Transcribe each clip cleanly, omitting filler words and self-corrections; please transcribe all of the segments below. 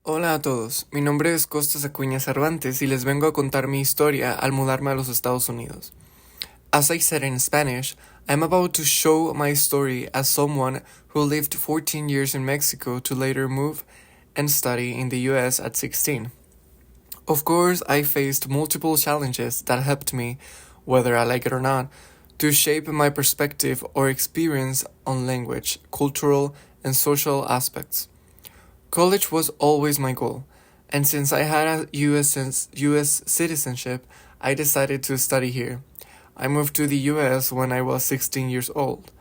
Hola a todos, mi nombre es Kosstas Acuña Cervantes y les vengo a contar mi historia al mudarme a los Estados Unidos. As I said in Spanish, I'm about to show my story as someone who lived 14 years in Mexico to later move and study in the US at 16. Of course, I faced multiple challenges that helped me, whether I like it or not, to shape my perspective or experience on language, cultural, and social aspects. College was always my goal, and since I had a US citizenship, I decided to study here. I moved to the US when I was 16 years old,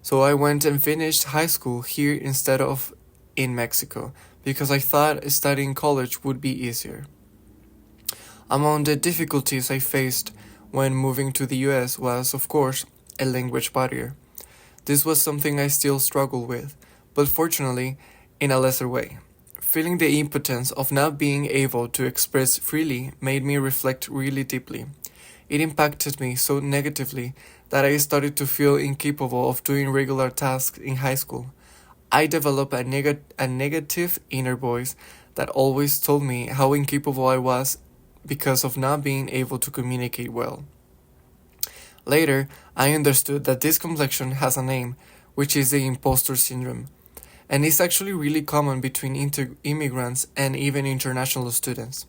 so I went and finished high school here instead of in Mexico because I thought studying college would be easier. Among the difficulties I faced when moving to the US was, of course, a language barrier. This was something I still struggle with, but fortunately, in a lesser way. Feeling the impotence of not being able to express freely made me reflect really deeply. It impacted me so negatively that I started to feel incapable of doing regular tasks in high school. I developed a negative inner voice that always told me how incapable I was because of not being able to communicate well. Later, I understood that this complexion has a name, which is the imposter syndrome, and it's actually really common between immigrants and even international students.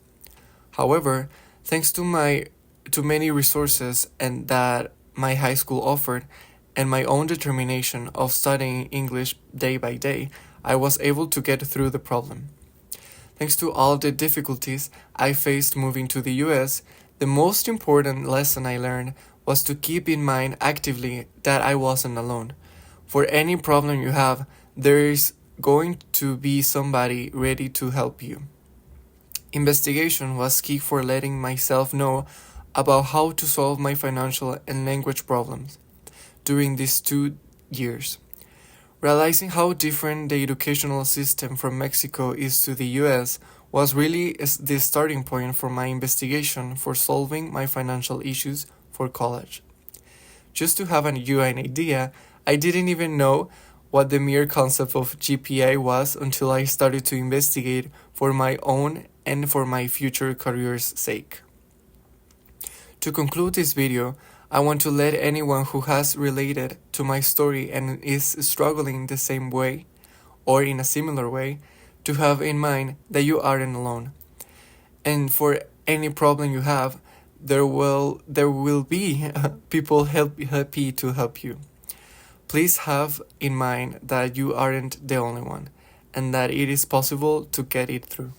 However, thanks to many resources and that my high school offered and my own determination of studying English day by day, I was able to get through the problem. Thanks to all the difficulties I faced moving to the US, the most important lesson I learned was to keep in mind actively that I wasn't alone. For any problem you have, there is going to be somebody ready to help you. Investigation was key for letting myself know about how to solve my financial and language problems during these 2 years. Realizing how different the educational system from Mexico is to the US was really the starting point for my investigation for solving my financial issues for college. Just to have you an idea, I didn't even know what the mere concept of GPA was until I started to investigate for my own and for my future career's sake. To conclude this video, I want to let anyone who has related to my story and is struggling the same way or in a similar way to have in mind that you aren't alone. And for any problem you have, there will be people happy to help you. Please have in mind that you aren't the only one and that it is possible to get it through.